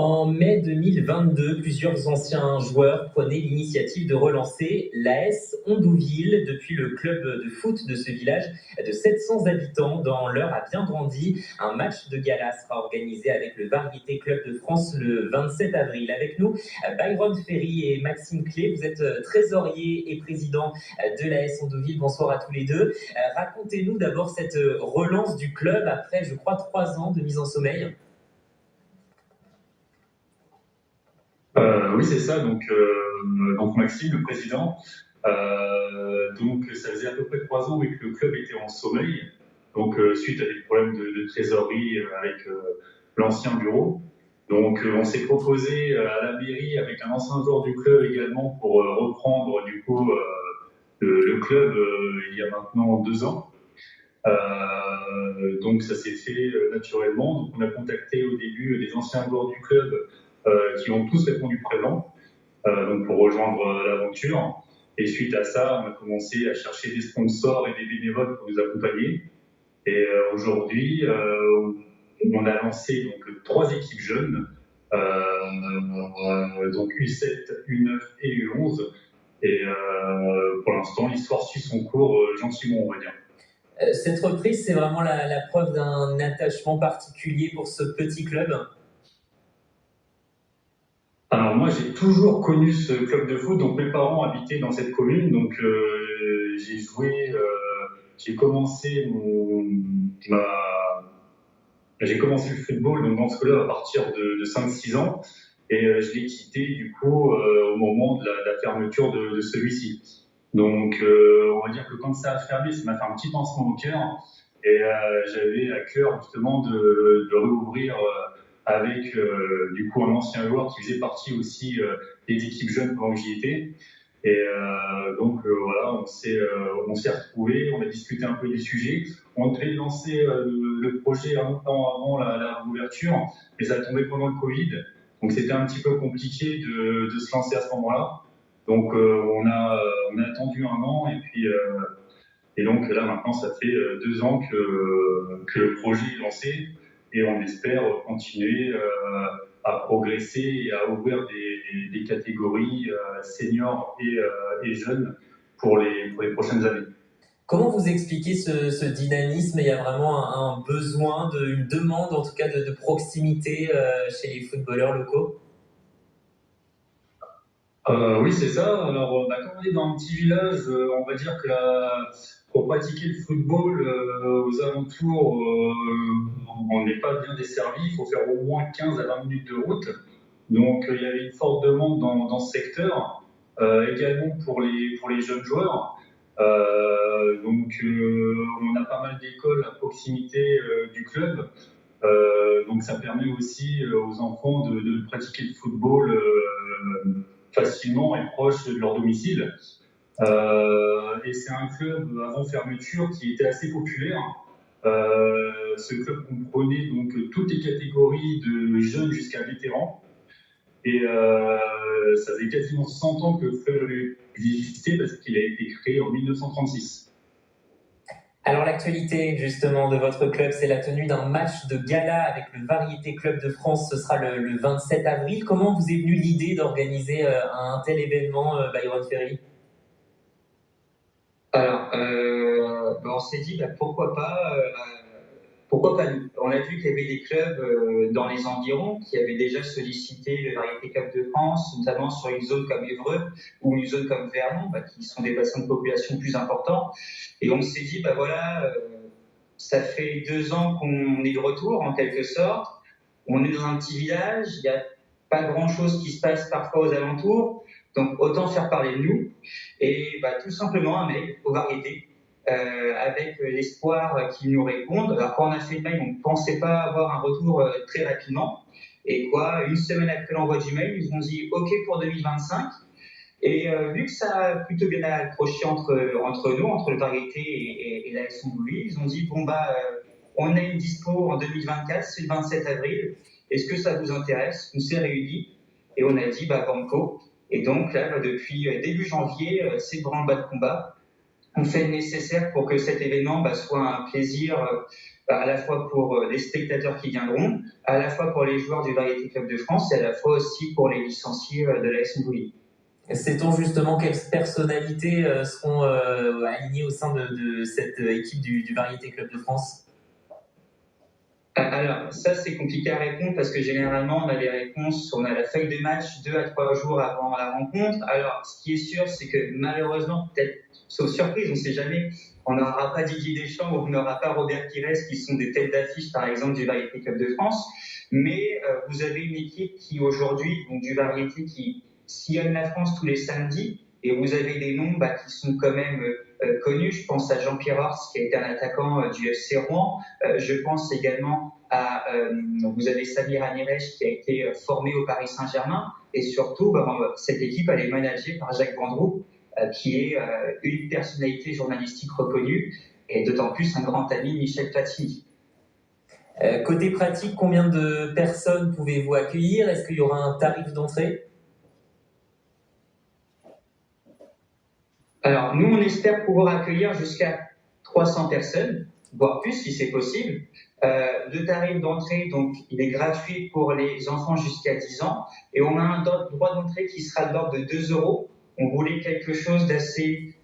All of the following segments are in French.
En mai 2022, plusieurs anciens joueurs prenaient l'initiative de relancer l'AS Ondouville. Depuis, le club de foot de ce village de 700 habitants dans l'Eure a bien grandi. Un match de gala sera organisé avec le Variété Club de France le 27 avril. Avec nous, Byron Ferry et Maxime Clé. Vous êtes trésorier et président de l'AS Ondouville. Bonsoir à tous les deux. Racontez-nous d'abord cette relance du club après, je crois, 3 ans de mise en sommeil. Oui, c'est ça. Donc Maxime, le président. Donc ça faisait à peu près 3 ans que le club était en sommeil. Donc suite à des problèmes de trésorerie avec l'ancien bureau. Donc on s'est proposé à la mairie avec un ancien joueur du club également pour reprendre du coup le club il y a maintenant 2 ans. Donc ça s'est fait naturellement. Donc on a contacté au début des anciens joueurs du club qui ont tous répondu présent donc pour rejoindre l'aventure. Et suite à ça, on a commencé à chercher des sponsors et des bénévoles pour nous accompagner. Et aujourd'hui, on a lancé donc 3 équipes jeunes, donc U7, U9 et U11. Et pour l'instant, l'histoire suit son cours gentiment, on va dire. Cette reprise, c'est vraiment la preuve d'un attachement particulier pour ce petit club. Alors moi, j'ai toujours connu ce club de foot. Donc mes parents habitaient dans cette commune, donc j'ai joué, j'ai commencé j'ai commencé le football donc dans ce club à partir de 5-6 ans, et je l'ai quitté du coup au moment de la fermeture de celui-ci. Donc on va dire que quand ça a fermé, ça m'a fait un petit pincement au cœur, et j'avais à cœur justement de réouvrir avec du coup un ancien joueur qui faisait partie aussi des équipes jeunes pendant que j'y étais. Et donc voilà, on s'est retrouvés, on a discuté un peu du sujet. On devait lancer le projet un temps avant la réouverture, mais ça a tombé pendant le Covid. Donc c'était un petit peu compliqué de se lancer à ce moment-là. Donc on a attendu 1 an, et donc là maintenant ça fait 2 ans que le projet est lancé, et on espère continuer à progresser et à ouvrir des catégories seniors et jeunes pour les prochaines années. Comment vous expliquez ce dynamisme? Il y a vraiment un besoin, une demande en tout cas de proximité chez les footballeurs locaux? Oui, c'est ça. Alors, comme on est dans un petit village, on va dire que pour pratiquer le football aux alentours, on n'est pas bien desservi. Il faut faire au moins 15 à 20 minutes de route. Donc, il y avait une forte demande dans ce secteur, également pour les jeunes joueurs. On a pas mal d'écoles à proximité du club. Donc, ça permet aussi aux enfants de pratiquer le football facilement et proche de leur domicile. Et c'est un club avant fermeture qui était assez populaire. Ce club comprenait donc toutes les catégories de jeunes jusqu'à vétérans. Et ça faisait quasiment 100 ans que le club existait parce qu'il a été créé en 1936. Alors l'actualité justement de votre club, c'est la tenue d'un match de gala avec le Variété Club de France. Ce sera le 27 avril. Comment vous est venue l'idée d'organiser un tel événement, Byron Ferry? Alors, on s'est dit pourquoi pas nous. On a vu qu'il y avait des clubs dans les environs qui avaient déjà sollicité le Variété Club de France, notamment sur une zone comme Évreux ou une zone comme Vernon, qui sont des bassins de population plus importants. Et on s'est dit, ça fait 2 ans qu'on est de retour en quelque sorte. On est dans un petit village, il n'y a pas grand-chose qui se passe parfois aux alentours, donc autant faire parler de nous. Et tout simplement un mail aux variétés avec l'espoir qu'ils nous répondent. Alors quand on a fait le mail, on ne pensait pas avoir un retour très rapidement. Et une semaine après l'envoi du mail, ils ont dit OK pour 2025. Et vu que ça a plutôt bien accroché entre nous, entre le Variété et la Ondouville, ils ont dit on a une dispo en 2024, c'est le 27 avril. Est-ce que ça vous intéresse? On s'est réunis et on a dit banco. Et donc là, depuis début janvier, c'est le branle-bas de combat. On fait le nécessaire pour que cet événement soit un plaisir à la fois pour les spectateurs qui viendront, à la fois pour les joueurs du Variété Club de France et à la fois aussi pour les licenciés de l'AS Ondouville. Sait-on justement quelles personnalités seront alignées au sein de cette équipe du Variété Club de France? Alors, ça, c'est compliqué à répondre parce que généralement, on a les réponses, on a la feuille de match 2 à 3 jours avant la rencontre. Alors, ce qui est sûr, c'est que malheureusement, peut-être, sauf surprise, on ne sait jamais, on n'aura pas Didier Deschamps ou on n'aura pas Robert Pires qui sont des têtes d'affiche, par exemple, du Variété Club de France. Mais vous avez une équipe qui, aujourd'hui, donc du Variété, qui sillonne la France tous les samedis. Et vous avez des noms qui sont quand même connus. Je pense à Jean-Pierre Horst, qui a été un attaquant du FC Rouen. Je pense également à vous avez Samir Anirech, qui a été formé au Paris Saint-Germain. Et surtout, cette équipe, elle est managée par Jacques Vendroux, qui est une personnalité journalistique reconnue, et d'autant plus un grand ami, Michel Platini. Côté pratique, combien de personnes pouvez-vous accueillir? Est-ce qu'il y aura un tarif d'entrée? Alors, nous, on espère pouvoir accueillir jusqu'à 300 personnes, voire plus si c'est possible. Le tarif d'entrée, donc, il est gratuit pour les enfants jusqu'à 10 ans. Et on a un droit d'entrée qui sera de l'ordre de 2 euros. On voulait quelque chose d'assez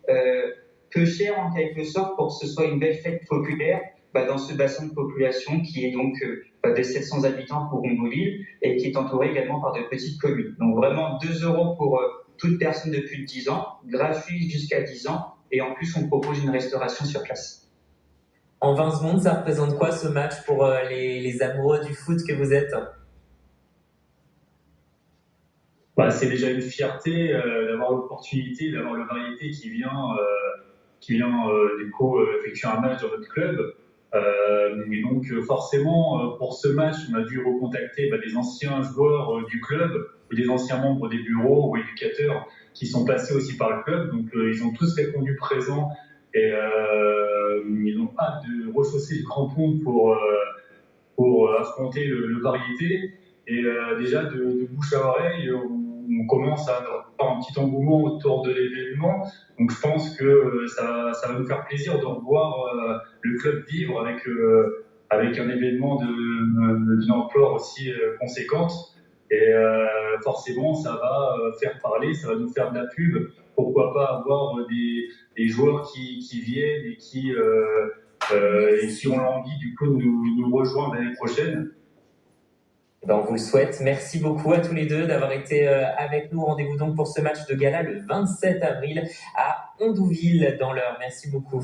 peu cher, en quelque sorte, pour que ce soit une belle fête populaire dans ce bassin de population qui est donc de 700 habitants pour Ondouville et qui est entouré également par de petites communes. Donc, vraiment 2 euros pour toute personne de plus de 10 ans, gratuit jusqu'à 10 ans, et en plus on propose une restauration sur place. En 20 secondes, ça représente quoi ce match pour les amoureux du foot que vous êtes? C'est déjà une fierté d'avoir l'opportunité, d'avoir le Variété qui vient du coup effectuer un match dans notre club. Et donc forcément, pour ce match, on a dû recontacter des anciens joueurs du club, ou des anciens membres des bureaux ou éducateurs qui sont passés aussi par le club. Donc ils ont tous répondu présents et ils ont hâte de rechausser le crampon pour affronter le Variété. Et déjà de bouche à oreille, on commence à avoir un petit engouement autour de l'événement. Donc je pense que ça va nous faire plaisir de revoir le club vivre avec un événement d'une ampleur aussi conséquente. Et forcément, ça va faire parler, ça va nous faire de la pub. Pourquoi pas avoir des joueurs qui viennent et qui ont l'envie du coup de nous rejoindre l'année prochaine. On vous le souhaite. Merci beaucoup à tous les deux d'avoir été avec nous. Rendez-vous donc pour ce match de gala le 27 avril à Ondouville dans l'Eure. Merci beaucoup.